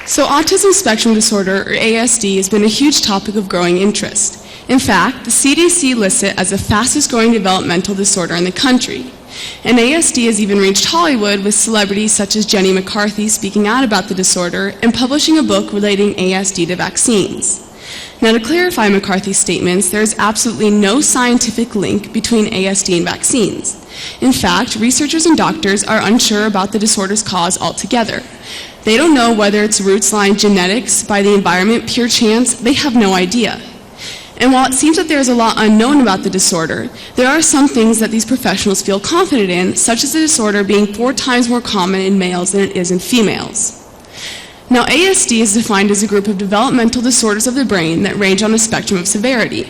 So autism spectrum disorder, or ASD, has been a huge topic of growing interest. In fact, the CDC lists it as the fastest growing developmental disorder in the country. And ASD has even reached Hollywood, with celebrities such as Jenny McCarthy speaking out about the disorder and publishing a book relating ASD to vaccines. Now, to clarify McCarthy's statements, there is absolutely no scientific link between ASD and vaccines. In fact, researchers and doctors are unsure about the disorder's cause altogether. They don't know whether its roots lie in genetics, by the environment, pure chance. They have no idea. And while it seems that there is a lot unknown about the disorder, there are some things that these professionals feel confident in, such as the disorder being 4 times more common in males than it is in females. Now, ASD is defined as a group of developmental disorders of the brain that range on a spectrum of severity.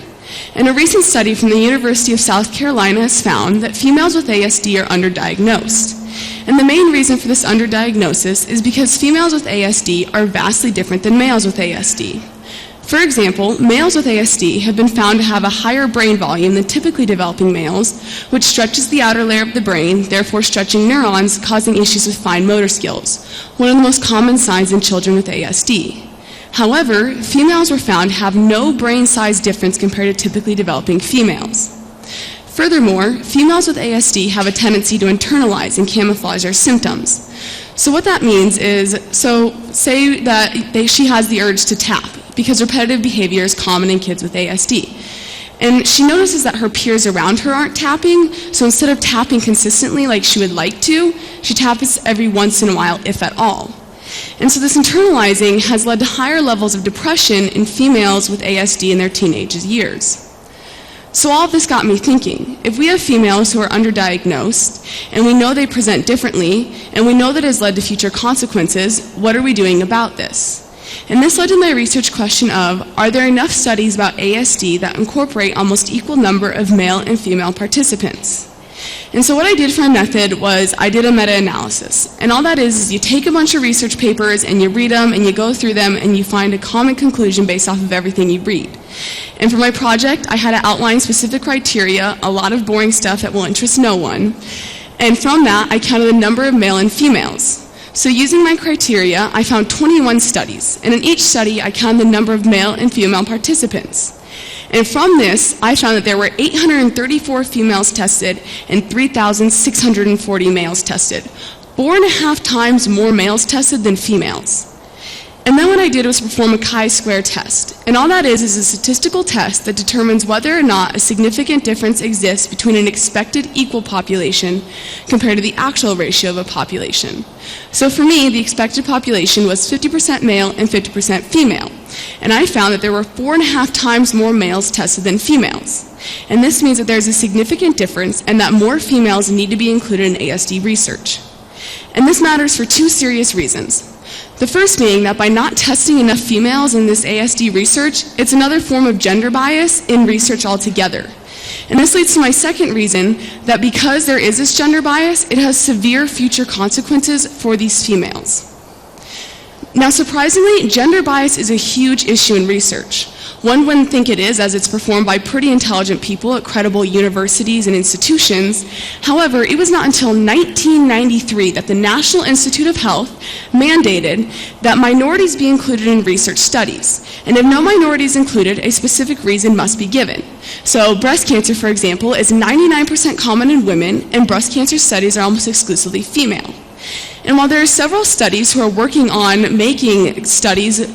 And a recent study from the University of South Carolina has found that females with ASD are underdiagnosed. And the main reason for this underdiagnosis is because females with ASD are vastly different than males with ASD. For example, males with ASD have been found to have a higher brain volume than typically developing males, which stretches the outer layer of the brain, therefore stretching neurons, causing issues with fine motor skills, one of the most common signs in children with ASD. However, females were found to have no brain size difference compared to typically developing females. Furthermore, females with ASD have a tendency to internalize and camouflage their symptoms. So what that means is, say that she has the urge to tap, because repetitive behavior is common in kids with ASD. And she notices that her peers around her aren't tapping, so instead of tapping consistently like she would like to, she taps every once in a while, if at all. And so this internalizing has led to higher levels of depression in females with ASD in their teenage years. So all of this got me thinking, if we have females who are underdiagnosed, and we know they present differently, and we know that it has led to future consequences, what are we doing about this? And this led to my research question of, are there enough studies about ASD that incorporate almost equal number of male and female participants? And so what I did for my method was I did a meta-analysis. And all that is you take a bunch of research papers and you read them and you go through them and you find a common conclusion based off of everything you read. And for my project, I had to outline specific criteria, a lot of boring stuff that will interest no one. And from that, I counted the number of male and females. So using my criteria, I found 21 studies. And in each study, I counted the number of male and female participants. And from this, I found that there were 834 females tested and 3,640 males tested. 4.5 times more males tested than females. And then what I did was perform a chi-square test. And all that is a statistical test that determines whether or not a significant difference exists between an expected equal population compared to the actual ratio of a population. So for me, the expected population was 50% male and 50% female. And I found that there were 4.5 times more males tested than females. And this means that there's a significant difference and that more females need to be included in ASD research. And this matters for 2 serious reasons. The first being that by not testing enough females in this ASD research, it's another form of gender bias in research altogether. And this leads to my second reason, that because there is this gender bias, it has severe future consequences for these females. Now, surprisingly, gender bias is a huge issue in research. One wouldn't think it is, as it's performed by pretty intelligent people at credible universities and institutions. However, it was not until 1993 that the National Institute of Health mandated that minorities be included in research studies. And if no minority is included, a specific reason must be given. So breast cancer, for example, is 99% common in women, and breast cancer studies are almost exclusively female. And while there are several studies who are working on making studies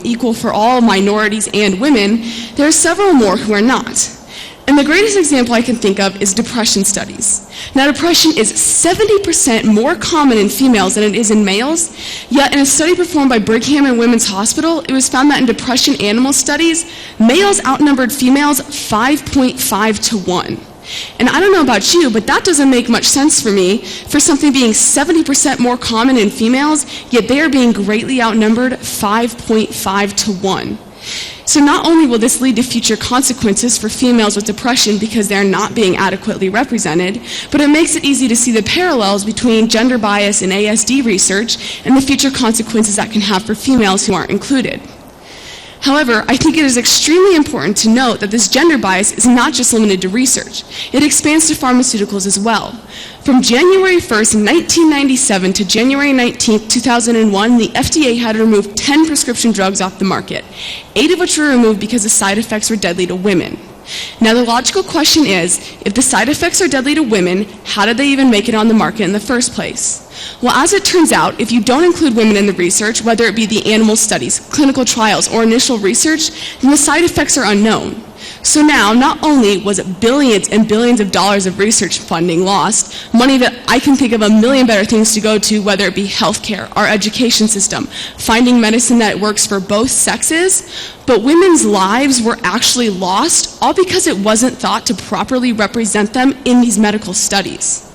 equal for all minorities and women, there are several more who are not. And the greatest example I can think of is depression studies. Now, depression is 70% more common in females than it is in males, yet in a study performed by Brigham and Women's Hospital, it was found that in depression animal studies, males outnumbered females 5.5 to 1. And I don't know about you, but that doesn't make much sense for me, for something being 70% more common in females, yet they are being greatly outnumbered 5.5 to 1. So not only will this lead to future consequences for females with depression because they're not being adequately represented, but it makes it easy to see the parallels between gender bias in ASD research and the future consequences that can have for females who aren't included. However, I think it is extremely important to note that this gender bias is not just limited to research. It expands to pharmaceuticals as well. From January 1st, 1997 to January 19th, 2001, the FDA had to remove 10 prescription drugs off the market, 8 of which were removed because the side effects were deadly to women. Now, the logical question is, if the side effects are deadly to women, how did they even make it on the market in the first place? Well, as it turns out, if you don't include women in the research, whether it be the animal studies, clinical trials, or initial research, then the side effects are unknown. So now, not only was it billions and billions of dollars of research funding lost, money that I can think of a million better things to go to, whether it be healthcare, our education system, finding medicine that works for both sexes, but women's lives were actually lost, all because it wasn't thought to properly represent them in these medical studies.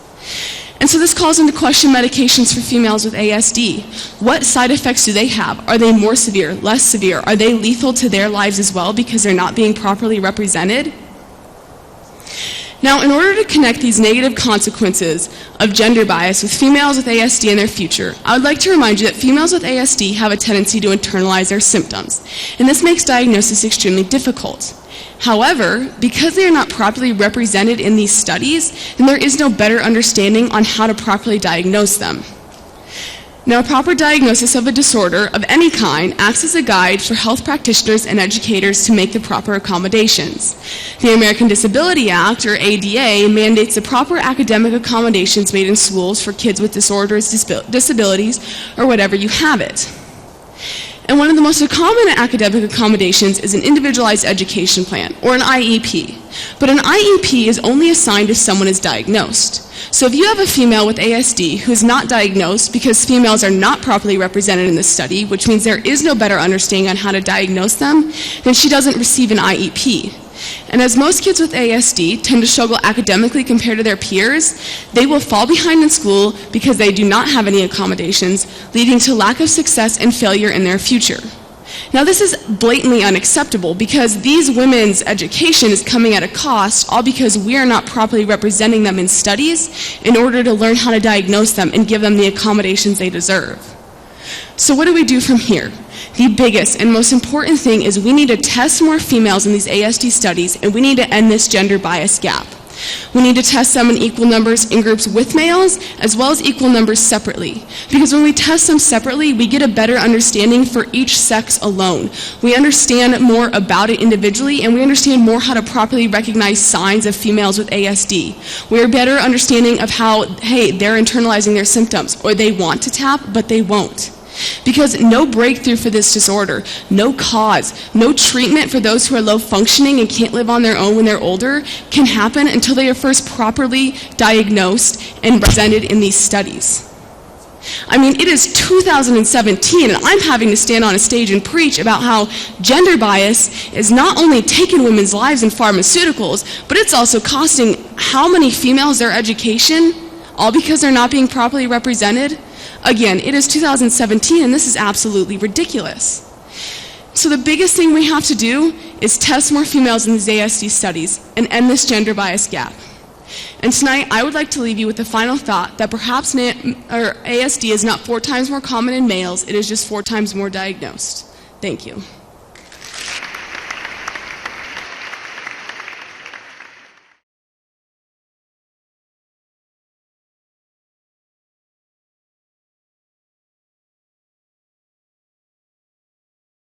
And so this calls into question medications for females with ASD. What side effects do they have? Are they more severe, less severe? Are they lethal to their lives as well because they're not being properly represented? Now, in order to connect these negative consequences of gender bias with females with ASD and their future, I would like to remind you that females with ASD have a tendency to internalize their symptoms, and this makes diagnosis extremely difficult. However, because they are not properly represented in these studies, then there is no better understanding on how to properly diagnose them. Now, a proper diagnosis of a disorder of any kind acts as a guide for health practitioners and educators to make the proper accommodations. The American Disability Act, or ADA, mandates the proper academic accommodations made in schools for kids with disorders, disabilities, or whatever you have it. And one of the most common academic accommodations is an individualized education plan, or an IEP. But an IEP is only assigned if someone is diagnosed. So if you have a female with ASD who is not diagnosed because females are not properly represented in this study, which means there is no better understanding on how to diagnose them, then she doesn't receive an IEP. And as most kids with ASD tend to struggle academically compared to their peers, they will fall behind in school because they do not have any accommodations, leading to lack of success and failure in their future. Now, this is blatantly unacceptable because these women's education is coming at a cost, all because we are not properly representing them in studies in order to learn how to diagnose them and give them the accommodations they deserve. So what do we do from here? The biggest and most important thing is we need to test more females in these ASD studies, and we need to end this gender bias gap. We need to test them in equal numbers in groups with males, as well as equal numbers separately. Because when we test them separately, we get a better understanding for each sex alone. We understand more about it individually, and we understand more how to properly recognize signs of females with ASD. We are better understanding of how, hey, they're internalizing their symptoms, or they want to tap, but they won't. Because no breakthrough for this disorder, no cause, no treatment for those who are low functioning and can't live on their own when they're older can happen until they are first properly diagnosed and presented in these studies. I mean, it is 2017 and I'm having to stand on a stage and preach about how gender bias is not only taking women's lives in pharmaceuticals, but it's also costing how many females their education, all because they're not being properly represented. Again, it is 2017 and this is absolutely ridiculous. So the biggest thing we have to do is test more females in these ASD studies and end this gender bias gap. And tonight, I would like to leave you with the final thought that perhaps ASD is not 4 times more common in males, it is just 4 times more diagnosed. Thank you.